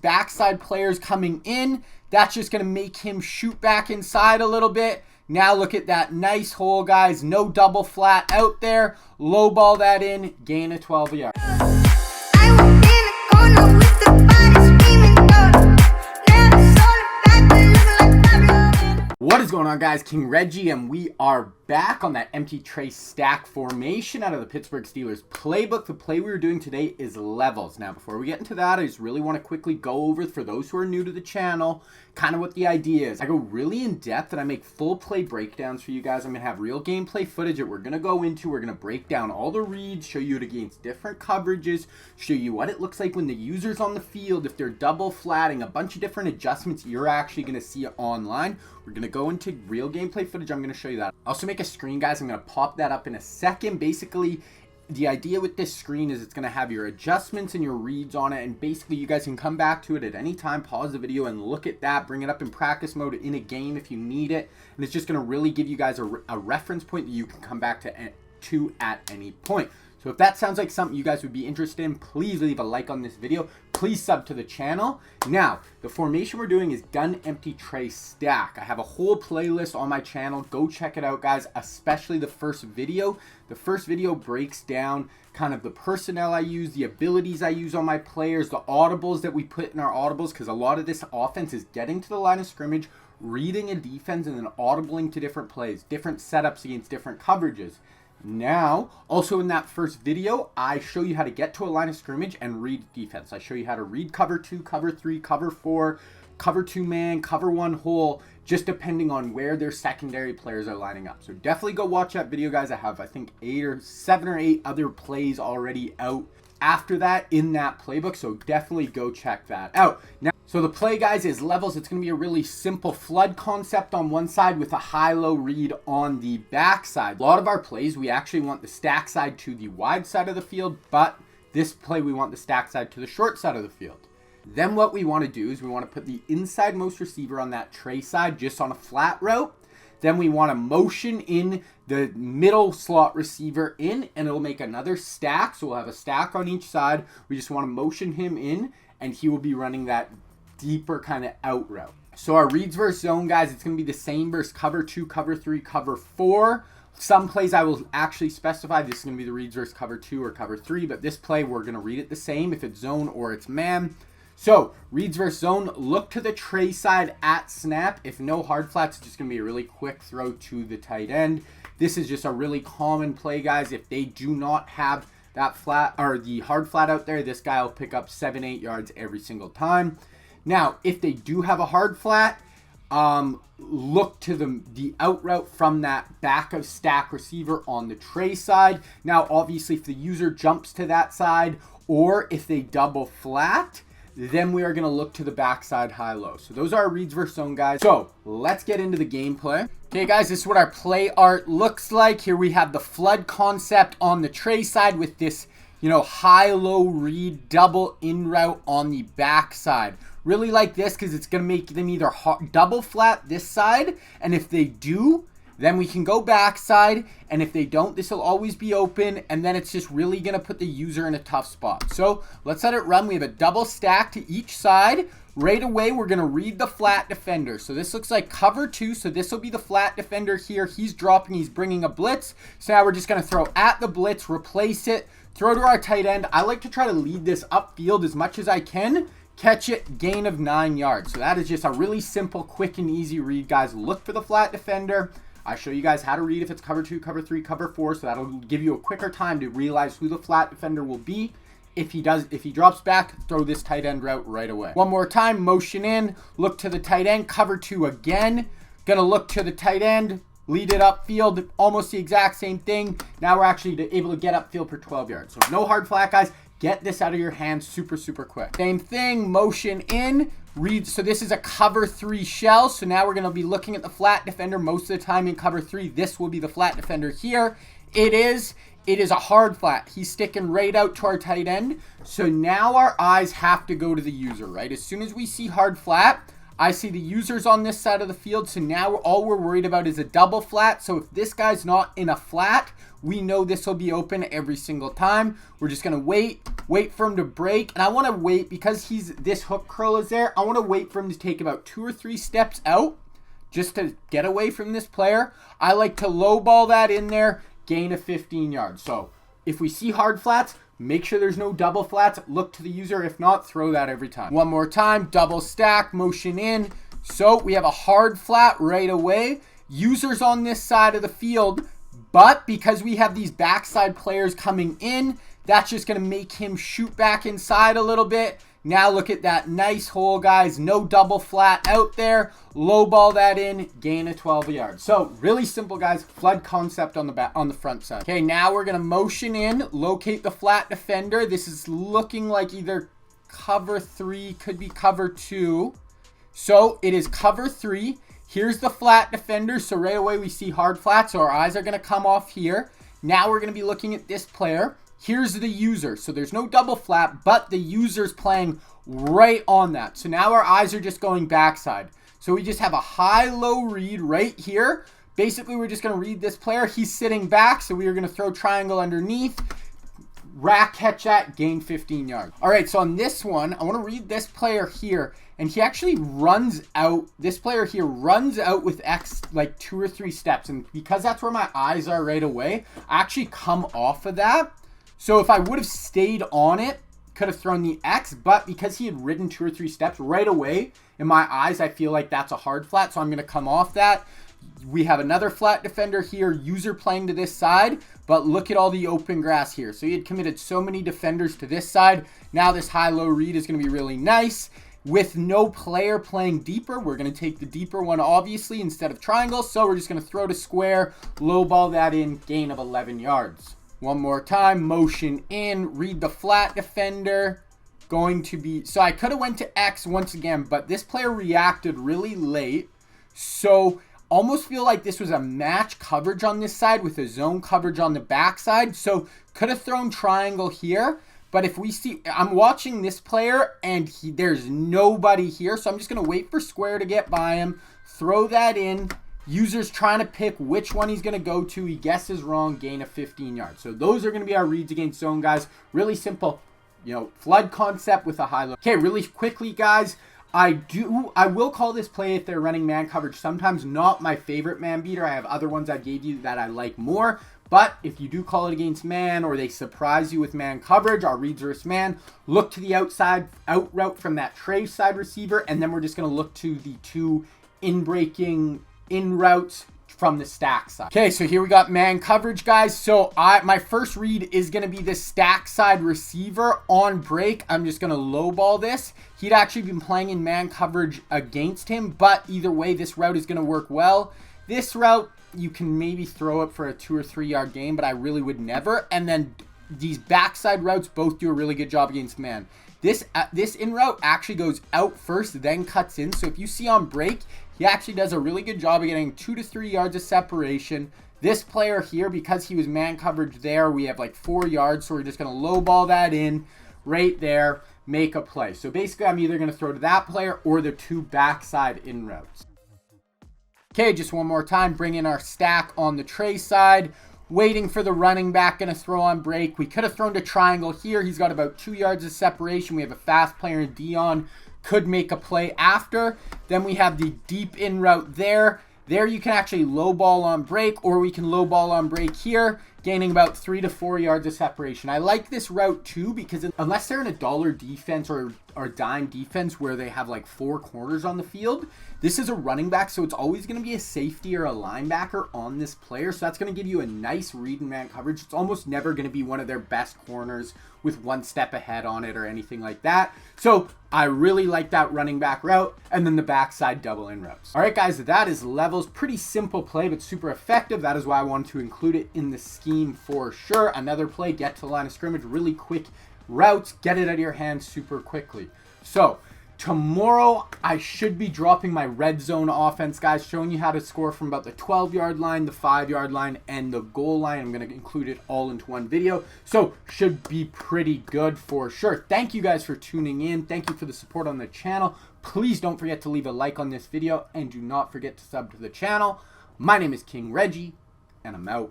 backside players coming in. That's just going to make him shoot back inside a little bit. Now look at that nice hole, guys. No double flat out there. Low ball that in, gain of 12 yards. What is going on, guys? King Reggie, and we are back on that empty Trey Stack formation out of the Pittsburgh Steelers playbook. The play we were doing today is levels. Now, before we get into that, I just really want to quickly go over, for those who are new to the channel, kind of what the idea is. I go really in depth and I make full play breakdowns for you guys. I'm going to have real gameplay footage that we're going to go into. We're going to break down all the reads, show you it against different coverages, show you what it looks like when the user's on the field, if they're double flatting, a bunch of different adjustments you're actually going to see online. We're going to go into real gameplay footage. I'm going to show you that. I'll also make a screen, guys. I'm going to pop that up in a second. Basically, the idea with this screen is it's going to have your adjustments and your reads on it, and basically you guys can come back to it at any time, pause the video and look at that, bring it up in practice mode in a game if you need it, and it's just going to really give you guys a reference point that you can come back to at any point. So if that sounds like something you guys would be interested in, please leave a like on this video. Please sub to the channel. Now, the formation we're doing is gun empty tray stack. I have a whole playlist on my channel. Go check it out, guys, especially the first video. The first video breaks down kind of the personnel I use, the abilities I use on my players, the audibles that we put in our audibles, because a lot of this offense is getting to the line of scrimmage, reading a defense, and then audibling to different plays, different setups against different coverages. Now, also in that first video, I show you how to get to a line of scrimmage and read defense. I show you how to read cover 2, cover 3, cover 4, cover 2 man, cover 1 hole, just depending on where their secondary players are lining up. So definitely go watch that video, guys. I have, I think, 7 or 8 other plays already out after that in that playbook, so definitely go check that out. Now, so the play, guys, is levels. It's going to be a really simple flood concept on one side with a high-low read on the back side. A lot of our plays, we actually want the stack side to the wide side of the field, but this play, we want the stack side to the short side of the field. Then what we want to do is we want to put the inside most receiver on that tray side just on a flat route. Then we want to motion in the middle slot receiver in, and it'll make another stack. So we'll have a stack on each side. We just want to motion him in, and he will be running that deeper kind of out route. So our reads versus zone, guys, it's going to be the same versus cover 2, cover 3, cover 4. Some plays I will actually specify this is going to be the reads versus cover 2 or cover 3, but this play we're going to read it the same if it's zone or it's man. So reads versus zone, look to the tray side at snap. If no hard flats, it's just going to be a really quick throw to the tight end. This is just a really common play, guys. If they do not have that flat or the hard flat out there, this guy will pick up 7-8 yards every single time. Now, if they do have a hard flat, look to the out route from that back of stack receiver on the tray side. Now, obviously, if the user jumps to that side or if they double flat, then we are going to look to the backside high-low. So those are our reads versus zone, guys. So let's get into the gameplay. Okay, guys, this is what our play art looks like. Here we have the flood concept on the tray side with this, high-low read double in route on the backside. Really like this because it's going to make them either double flat this side, and if they do, then we can go backside, and if they don't, this will always be open, and then it's just really going to put the user in a tough spot. So let's let it run. We have a double stack to each side. Right away, we're going to read the flat defender. So this looks like cover 2, so this will be the flat defender here. He's dropping, he's bringing a blitz. So now we're just going to throw at the blitz, replace it, throw to our tight end. I like to try to lead this upfield as much as I can. Catch it, gain of 9 yards. So that is just a really simple, quick, and easy read, guys. Look for the flat defender. I show you guys how to read if it's cover 2, cover 3, cover 4, so that'll give you a quicker time to realize who the flat defender will be. If he drops back, throw this tight end route right away. One more time, motion in, look to the tight end, cover 2 again. Gonna look to the tight end, lead it upfield, almost the exact same thing. Now we're actually able to get upfield for 12 yards. So no hard flat, guys. Get this out of your hands super, super quick. Same thing, motion in, read. So this is a cover 3 shell. So now we're going to be looking at the flat defender most of the time in cover 3. This will be the flat defender here. It is a hard flat. He's sticking right out to our tight end. So now our eyes have to go to the user, right? As soon as we see hard flat, I see the users on this side of the field, so now all we're worried about is a double flat. So if this guy's not in a flat, we know this will be open every single time. We're just going to wait for him to break. And I want to wait because this hook curl is there. I want to wait for him to take about 2 or 3 steps out just to get away from this player. I like to low ball that in there, gain of 15 yards. So if we see hard flats, make sure there's no double flats. Look to the user. If not, throw that every time. One more time, double stack, motion in. So we have a hard flat right away. Users on this side of the field, but because we have these backside players coming in, that's just going to make him shoot back inside a little bit. Now look at that nice hole, guys. No double flat out there. Low ball that in, gain of 12 yards. So really simple, guys. Flood concept on the front side. Okay, now we're going to motion in, locate the flat defender. This is looking like either cover 3, could be cover 2. So it is cover 3. Here's the flat defender. So right away we see hard flat. So our eyes are going to come off here. Now we're going to be looking at this player. Here's the user. So there's no double flat, but the user's playing right on that. So now our eyes are just going backside. So we just have a high-low read right here. Basically, we're just going to read this player. He's sitting back, so we are going to throw triangle underneath. Rack catch that, gain 15 yards. All right, so on this one, I want to read this player here. And he actually runs out. This player here runs out with X like 2 or 3 steps. And because that's where my eyes are right away, I actually come off of that. So if I would have stayed on it, could have thrown the X, but because he had ridden 2 or 3 steps right away, in my eyes, I feel like that's a hard flat, so I'm going to come off that. We have another flat defender here, user playing to this side, but look at all the open grass here. So he had committed so many defenders to this side. Now this high-low read is going to be really nice. With no player playing deeper, we're going to take the deeper one, obviously, instead of triangle. So we're just going to throw to square, low ball that in, gain of 11 yards. One more time, motion in, read the flat defender. Going to be, so I could have went to X once again, but this player reacted really late. So almost feel like this was a match coverage on this side with a zone coverage on the backside. So could have thrown triangle here. But if we see, I'm watching this player and there's nobody here. So I'm just going to wait for square to get by him. Throw that in. User's trying to pick which one he's going to go to. He guesses wrong, gain of 15 yards. So those are going to be our reads against zone, guys. Really simple, flood concept with a high low. Okay, really quickly, guys. I will call this play if they're running man coverage. Sometimes not my favorite man beater. I have other ones I gave you that I like more. But if you do call it against man or they surprise you with man coverage, our reads versus man, look to the outside out route from that Trey side receiver. And then we're just going to look to the 2 in-breaking in routes from the stack side. Okay, so here we got man coverage, guys. So my first read is going to be the stack side receiver on break. I'm just going to low ball this. He'd actually been playing in man coverage against him, but either way, this route is going to work well. This route, you can maybe throw it for a 2 or 3 yard gain, but I really would never. And then these backside routes both do a really good job against man. This in route actually goes out first, then cuts in. So if you see on break, he actually does a really good job of getting 2 to 3 yards of separation. This player here, because he was man coverage there, we have like 4 yards. So we're just going to low ball that in right there, make a play. So basically, I'm either going to throw to that player or the 2 backside in routes. Okay, just one more time. Bring in our stack on the Trey side. Waiting for the running back, going to throw on break. We could have thrown to triangle here. He's got about 2 yards of separation. We have a fast player in Dion. Could make a play after. Then we have the deep in route there. There you can actually low ball on break, or we can low ball on break here, gaining about 3 to 4 yards of separation. I like this route too because unless they're in a dollar defense or dime defense where they have like 4 corners on the field, this is a running back, so it's always going to be a safety or a linebacker on this player. So that's going to give you a nice read and man coverage. It's almost never going to be one of their best corners with 1 step ahead on it or anything like that. So I really like that running back route, and then the backside double in routes. All right, guys, that is levels. Pretty simple play, but super effective. That is why I wanted to include it in the scheme for sure. Another play, get to the line of scrimmage, really quick routes, get it out of your hands super quickly. So Tomorrow, I should be dropping my red zone offense, guys, showing you how to score from about the 12-yard line, the 5-yard line, and the goal line. I'm going to include it all into one video, so should be pretty good for sure. Thank you guys for tuning in. Thank you for the support on the channel. Please don't forget to leave a like on this video, and do not forget to sub to the channel. My name is King Reggie, and I'm out.